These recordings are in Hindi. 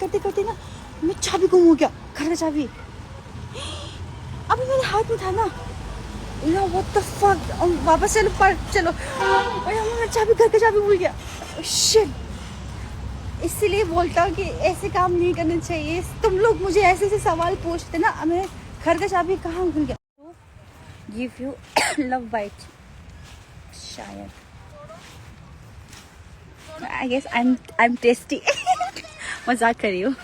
करते करते ना मेरी चाबी गुम हो गया, घर का चाबी अभी मेरे हाथ में था ना। You know what the fuck? वापस चलो पर चलो, मेरा चाबी घर का चाबी भूल गया। Shit! इसीलिए बोलता हूँ कि ऐसे काम नहीं करने चाहिए। तुम लोग मुझे ऐसे ऐसे सवाल पूछते ना, मैं घर का चाबी कहाँ भूल गया। Give you love bite शायद। I guess I'm tasty. मजाक कर रही हूँ।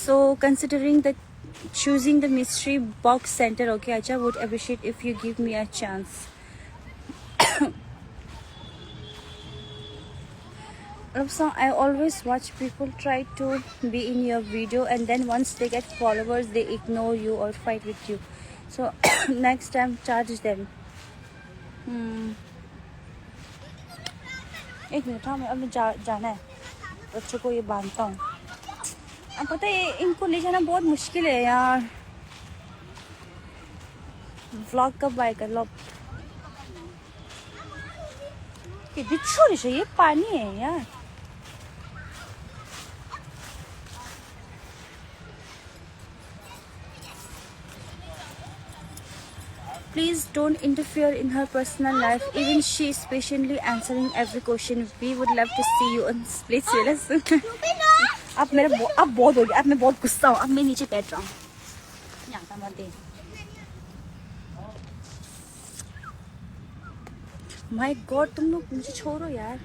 So considering that choosing the mystery box center, okay, Acha would appreciate if you give me a chance. So I always watch people try to be in your video and then once they get followers they ignore you or fight with you. So next time charge them. एक मिनट, हाँ मैं अब जाना है, बच्चों को ये बांधता हूँ। अब पता है इनको ले जाना बहुत मुश्किल है यार। व्लॉग कब आएगा? लो ये बिच्छू रही, ये पानी है यार। Please don't interfere in her personal life. Even she is patiently answering every question. We would love to see you on split series. अब बहुत हो गया, अब मैं बहुत गुस्सा हूँ, अब मैं नीचे बैठ रहा हूँ। यहाँ का मत दे। My God, तुम लोग मुझे छोड़ो यार।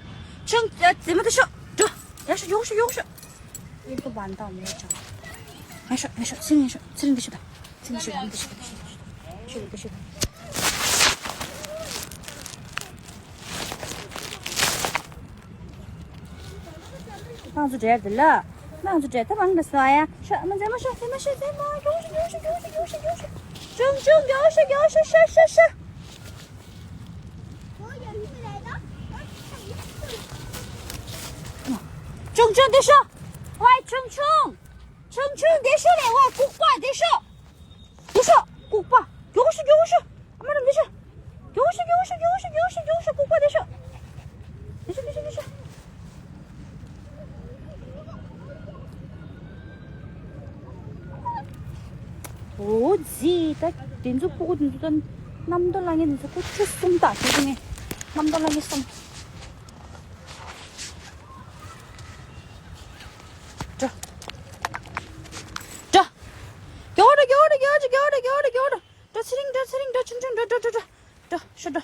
चुप, ज़िम्मे तो शो, जो, याशो। इनको बांधता हूँ मैं चाह। याशो, सिरिंग दिशो। 나도 돼야 될라. 나도 돼야 돼. 방금 써야. 샤만 제마. 슝슝 샤. 충충 대셔. 와이 충충 대셔래. 와 국밥 대셔. 국밥. 요시. 엄마는 대셔. 요시 국밥 대셔. 대셔. 뭐지? 나 닌자 보고 닌자단 남달랑이 닌자 고추 쏨다. 조심해. 남달랑이 쏨. 자. 겨울아. 더 스링, 더 충충, 더. 셔다.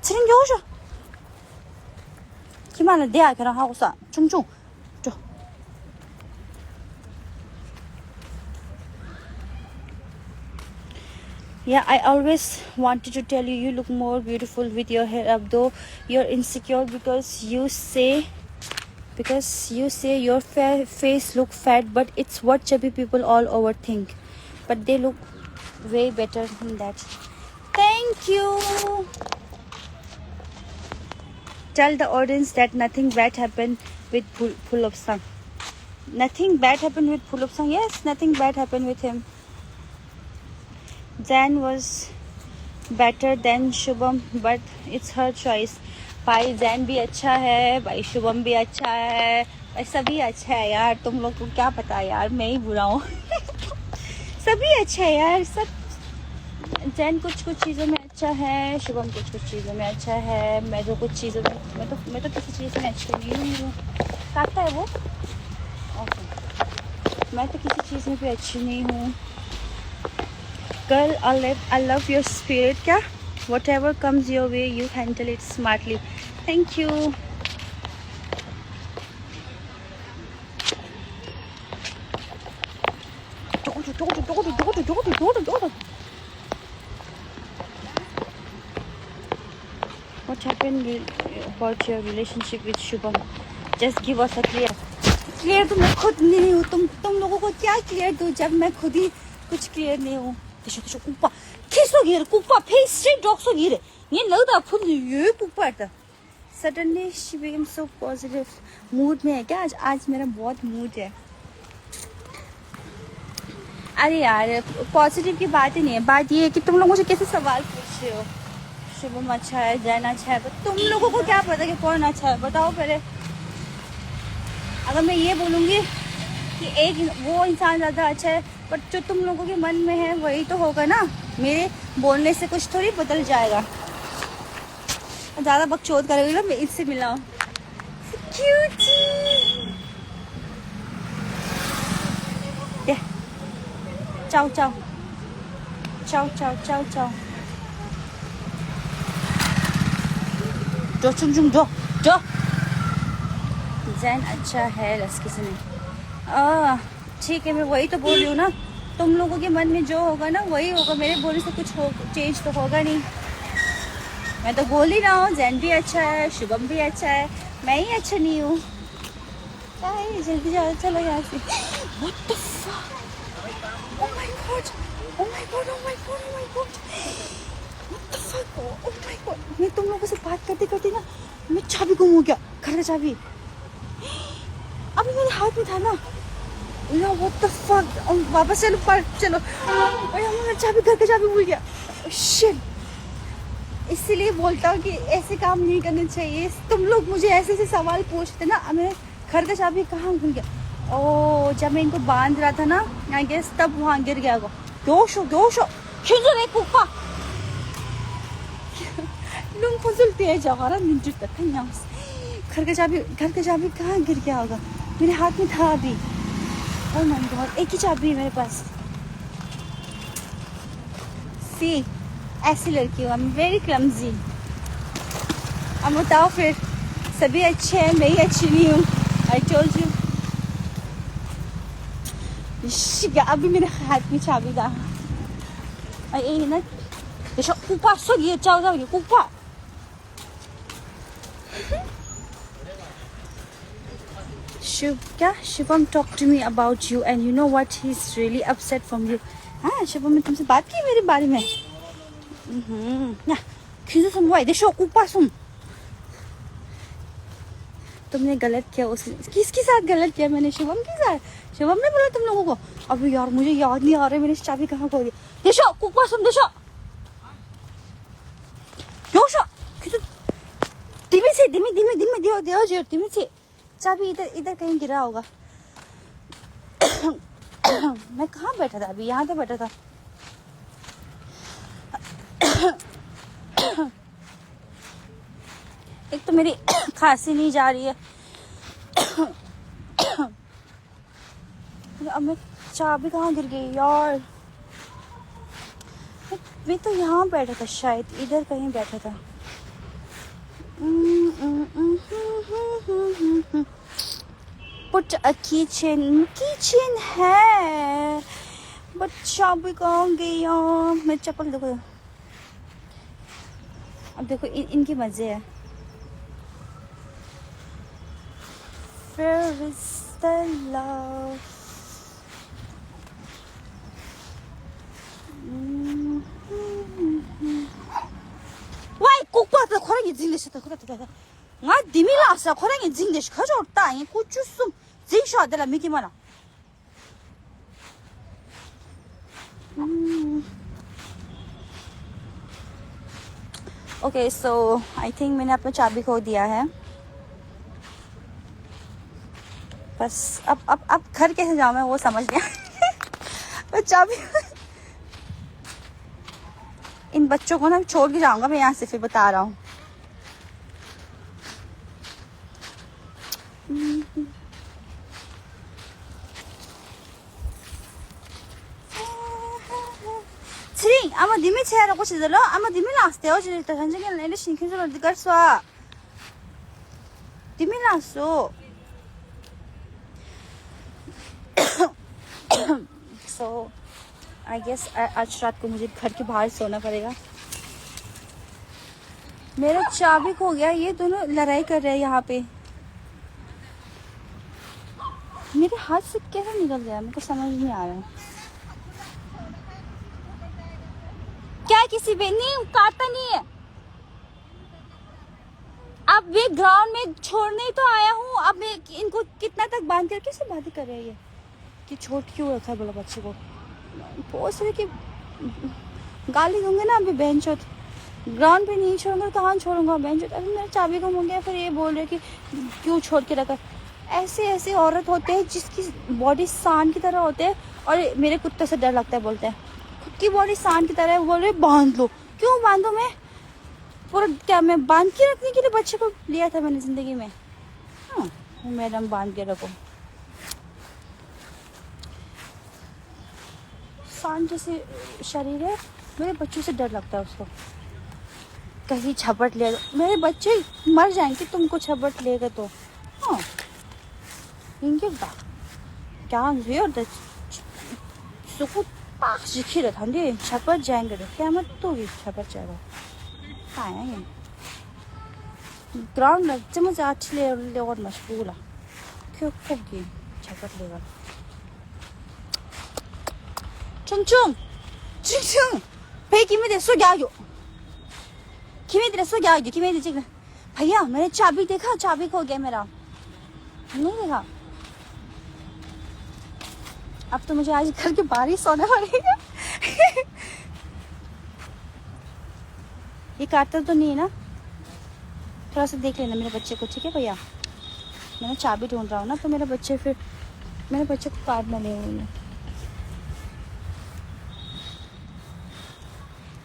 스링 겨우셔. 기만을 내야 그랑 하고서 충충. Yeah, I always wanted to tell you look more beautiful with your hair up, though you're insecure because you say your face look fat, but it's what chubby people all over think. But they look way better than that. Thank you. Tell the audience that nothing bad happened with Pulop-sang. Nothing bad happened with Pulop-sang. Yes, nothing bad happened with him. Jan was better than Shubham, but it's her choice. भाई जैन भी अच्छा है, भाई शुभम भी अच्छा है, भाई सभी अच्छा है यार। तुम लोग को क्या पता यार, मैं ही बुरा हूँ। सभी अच्छा है यार, सब। जैन कुछ चीज़ों में अच्छा है, शुभम कुछ चीज़ों में अच्छा है, मैं तो कुछ चीज़ों में मैं तो किसी चीज़ में अच्छी नहीं हूँ। काटता है वो, ओके। मैं तो किसी चीज़ में भी अच्छी नहीं हूँ। Girl, I love your spirit. क्या? Whatever comes your way, you handle it smartly. Thank you. What happened about your relationship with Shubham? Just give us a clear. Clear तो मैं खुद नहीं हूँ। तुम लोगों को क्या clear दूँ जब मैं खुद ही कुछ clear नहीं हूँ। 대셔 국밥 계속 이래 국밥 페이스 독속 이래 얘 너도 아픈 왜 국밥다 suddenly she became so positive mood में है क्या आज मेरा बहुत mood है। अरे यार पॉजिटिव की बात ही नहीं है, बात ये है कि तुम लोग मुझे कैसे सवाल पूछ रहे हो। शुभम अच्छा है, जैन अच्छा है, पर तुम लोगों को क्या पता कि कौन अच्छा है? बताओ पहले। अगर मैं ये बोलूँगी कि एक वो इंसान ज़्यादा अच्छा है, पर जो तुम लोगों के मन में है वही तो होगा ना। मेरे बोलने से कुछ थोड़ी बदल जाएगा। ज़्यादा बकचोद करोगे ना, मैं इससे मिला हूँ। चाओ चाओ चाओ चाओ चाओ चाओ, जो चुम चुम जो जो। जैन अच्छा है लस्की से नहीं। ठीक है, मैं वही तो बोल रही हूँ ना। तुम लोगों के मन में जो होगा ना वही होगा। मेरे बोलने से कुछ चेंज तो होगा नहीं। मैं तो बोल ही रहा हूँ, जैन भी अच्छा है, शुभम भी अच्छा है, मैं ही अच्छा नहीं हूँ। जल्दी जाओ, चलो यहाँ से। What the fuck? Oh my god! Oh my god! Oh my god! Oh my god! What the fuck? Oh my god! मैं तुम लोगों से बात करते करते ना, मैं चाबी गुम हो गया, घर का चाबी। अभी मेरे हाथ में था ना। ना what the fuck? वापस चलो, चलो। मैं चाबी, घर का चाबी भूल गया। Shit! इसीलिए बोलता हूँ कि ऐसे काम नहीं करने चाहिए। तुम लोग मुझे ऐसे ऐसे सवाल पूछते ना, मैं घर का चाबी कहाँ भूल गया? ओ, जब मैं इनको बांध रहा था ना, आई गेस तब वहाँ गिर गया होगा। दोषो खिंजर कुप्पा लुंग फुजुलते हैं जवारा निंजू तक यहाँ। घर का चाबी कहाँ गिर गया होगा? मेरे हाथ में था अभी। ओह माय गॉड, एक ही चाबी है मेरे पास। सी, ऐसी लड़की हूँ, आई एम वेरी क्लमजी। अब बताओ फिर, सभी अच्छे हैं, मैं ही अच्छी नहीं हूँ। I told you. अभी मेरे हाथ में चाबी था। यही ना, कुप्पा सो ये चाव कुप्पा। Shivam talked to me about you and you know what, he's really upset from you. हाँ शिवम ने तुमसे बात की मेरे बारे में। ना किसी सुनवाई देखो कुप्पा सुन। तुमने गलत किया, किसके साथ गलत किया मैंने? शिवम के साथ। शिवम ने बोला तुम लोगों को? अभी यार मुझे याद नहीं आ रहा है मैंने चाबी कहाँ खो दी। देखो कुप्पा सुन, देखो धीमे दियो धीमे से। चाबी इधर कहीं गिरा होगा। मैं कहाँ बैठा था? अभी यहाँ तो बैठा था। एक तो मेरी खांसी नहीं जा रही है। अब मैं चाबी कहाँ गिर गई यार? मैं तो यहाँ बैठा था, शायद इधर कहीं बैठा था। Put a keychain है, बट चाबी कहाँ गई यार? मैं चप्पल देखो। अब देखो इनके मजे है। Where is the love? Why कुकुर तो खोरेंगे जिंगलिश तो खोरे तो 나 니밀라서 코랭이 징데시 가져왔다. 이 고추숨 징쇼아들라 미기마나. Okay, so I think मैंने अपना चाबी खो दिया है। बस अब घर कैसे जाऊँ मैं वो समझ नहीं आया। चाबी इन बच्चों को ना छोड़ के जाऊंगा मैं यहाँ से, फिर बता रहा हूँ। 지리 아마 님이 체하라고 시들러 아마 님이 나왔대요. 지리 또 현장에 내리 신경을 어디 갈수아 님이 나왔어. So I guess आज रात को मुझे घर के बाहर सोना पड़ेगा। मेरा चाबी खो गया। ये दोनों लड़ाई कर रहे हैं यहाँ पे। मेरे हाथ से कैसे निकल गया मेरे को समझ नहीं आ रहा। क्या किसी पे नहीं काटा नहीं है। अब मैं ग्राउंड में छोड़ने तो आया हूँ। अब मैं इनको कितना तक बांध कर कैसे बातें कर रहे हैं ये कि छोड़ क्यों रखा है बोला बच्चे को। बहुत सारे की गाली दूंगे ना अभी बहनचोद। ग्राउंड पे नहीं छोड़ूंगा, कहाँ छोड़ूंगा मैं? जो अरे मेरा चाबी गुम हो गया, फिर ये बोल रहे कि क्यों छोड़ के रखा। ऐसे ऐसे औरत होते हैं जिसकी बॉडी सांड की तरह होते हैं, और मेरे कुत्ते से डर लगता है, बोलते हैं खुद की बॉडी सांड की तरह है, बोल रहे बांध लो। क्यों बांधो? मैं पूरा क्या मैं बांध के रखने के लिए बच्चे को लिया था मैंने जिंदगी में? हाँ मैडम बांध के रखो। सांड जैसे शरीर है, मेरे बच्चों से डर लगता है उसको। कहीं झपट ले, मेरे बच्चे मर जाएंगे तुमको झपट लेगा तो। हाँ इंगिता क्या 왜 सुकू 딱 지키려 단디 झपट जाएंगे तो क्या मत तो झपट जाएगा। आएंगे ग्राउंड में जब आठ ले और मशगूल है क्यों कोगी झपट लेगा। 충충 충충 배 김이들 쏘기하죠। 김이들 쏘기하죠। 김이들 지금 भैया मैंने चाबी देखा, चाबी खो गया मेरा। नहीं देखा? अब तो मुझे आज घर के बाहर ही सोना पड़ेगा। ये काटता तो नहीं है ना? थोड़ा सा देख लेना मेरे बच्चे को, ठीक है भैया? मैं चाबी ढूंढ रहा हूँ ना, तो मेरे बच्चे को काट ना ले।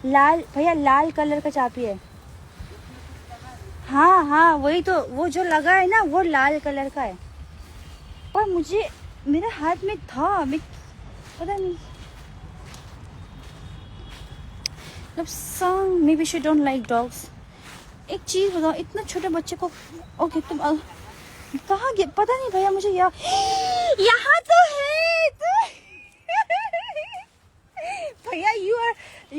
लाल भैया, लाल कलर का चाबी है। हाँ हाँ वही तो, वो जो लगा है ना वो लाल कलर का है। और मुझे मेरे हाथ में था, मैं पता नहीं मतलब may be she don't like dogs. एक चीज बताओ, इतना छोटे बच्चे को ओके तुम कहाँ गए पता नहीं भैया, मुझे यहाँ तो है भैया। You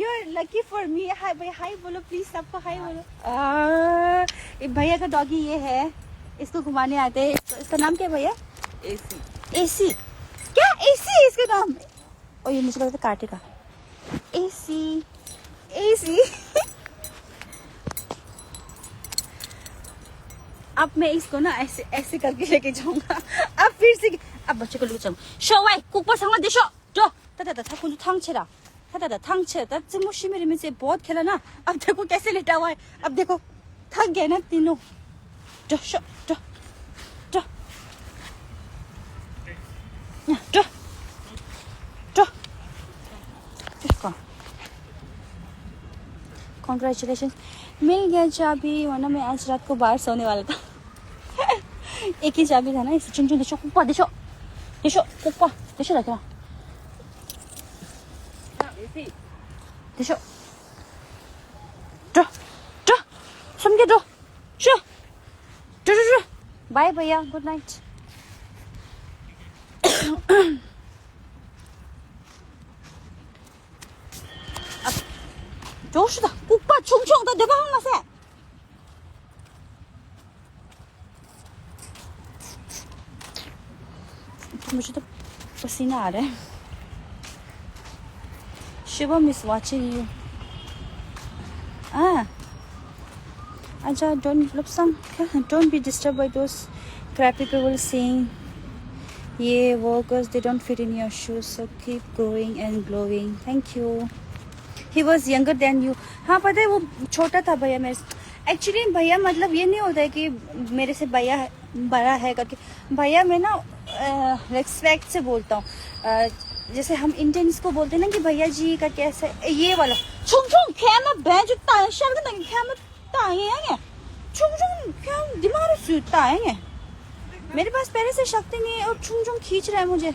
are lucky for me. Hi भैया, हाय बोलो प्लीज, सबको हाय बोलो। भैया का डॉगी ये है, इसको घुमाने आते हैं। इसका नाम क्या है भैया? एसी। एसी क्या? एसी इसका नाम? और ये मुझे लगता है काटेगा। एसी एसी अब मैं इसको ना ऐसे ऐसे करके लेके जाऊंगा। अब फिर से अब बच्चे को लेके जाऊँ। शोवाई कुकर संग देशो जो ताता था कुछ थांगछेरा ताता थांगछे ता मुशी मेरे में से बहुत खेला ना। अब देखो कैसे लेटा हुआ है। अब देखो थक गए ना तीनों। जो शो जो जो जो जो इसको कॉन्ग्रेचुलेशन, मिल गया चाबी, वरना मैं आज रात को बाहर सोने वाला था। एक ही चाबी था ना। इसे चुन चुन देशो कुप्पा देशो देशो कुप्पा देशो रखा देशो जो जो समझे जो शो जो जो जो। बाय भैया, गुड नाइट। जोश다 오빠 충청 다 내가 한 맛에 मुझे तो पसीना आ रहा है। Shivam is watching you. अच्छा don't be disturbed by those crappy people saying yeah workers they don't fit in your shoes, so keep going and glowing. Thank you. He was younger than you. हाँ पता है वो छोटा था भैया मेरे से। एक्चुअली भैया मतलब ये नहीं होता है कि मेरे से भैया बड़ा है करके। भैया मैं ना रिस्पेक्ट से बोलता हूँ। जैसे हम इंडियंस को बोलते हैं ना कि भैया जी करके, ऐसे ये वाला छुंग छुंग क्या मैं बैंज ताए शब्द नहीं क्या मैं ताए हैं छुंग छुंग क्या दिमाग से ताए हैं। मेरे पास पहले से शक्ति नहीं है और छुंग छुंग खींच रहा है मुझे।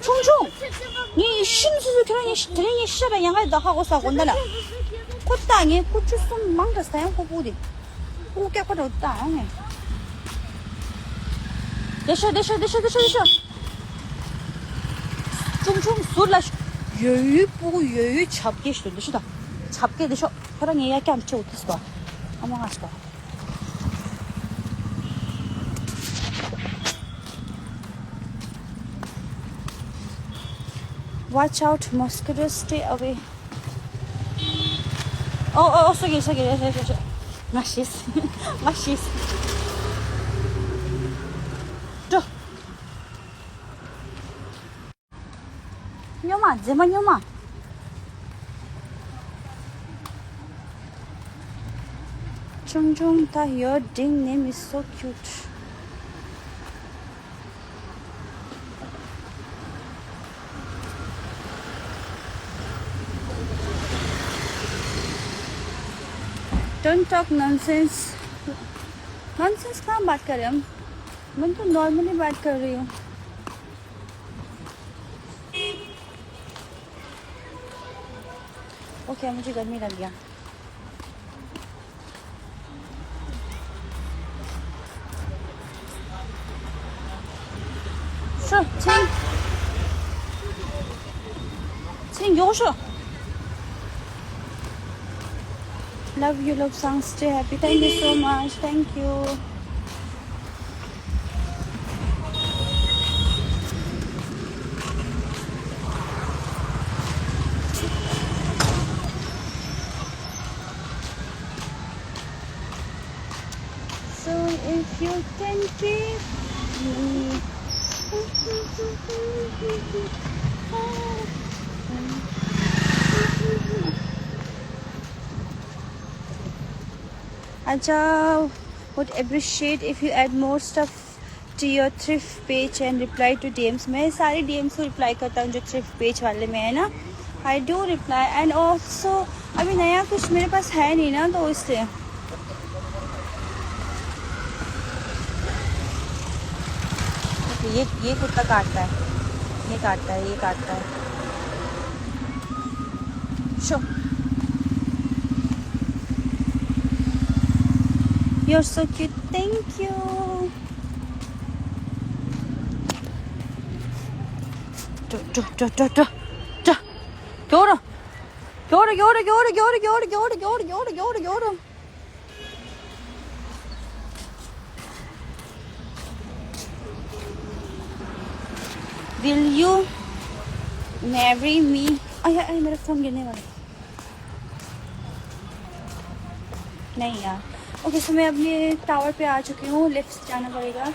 충충 이 신수수 그런 이 시절에 양을 다 하고 사고는다 꽃땅에 고추 좀 망갔어요 고부디 고개 거다 땅에 대셔 충충 술라 여유 보고 여유 잡게 시도 되시다 잡게 되셔 그런 이야기 안 치고 됐어 어머 하시다. Watch out, mosquitoes, stay away. Oh, sorry. Machis. Duh. Nyoma, zema nyoma. Chung Chung Ta, your ding name is so cute. Don't talk nonsense. Nonsense कहाँ बात कर रहे हम? मैं तो नॉर्मली बात कर रही हूँ. ओके मुझे गर्मी लग गया. Sure, Ting, Yosha. Love you, love songs. Stay happy. Thank you so much. Thank you. So if you can give me Acha would appreciate if you add more stuff to your thrift page and reply to DMs. मैं सारे DMs को reply करता हूँ जो thrift page वाले में है ना. I do reply and also अभी नया कुछ मेरे पास है नहीं ना तो इसलिए. ये कुत्ता काटता है. ये काटता है. ये काटता है. Sure. You're so cute. Thank you. Will you marry me? अरे मेरा फोन गिरने वाला. नहीं यार. ओके सो मैं अपने टावर पे आ चुकी हूँ. लिफ्ट जाना पड़ेगा.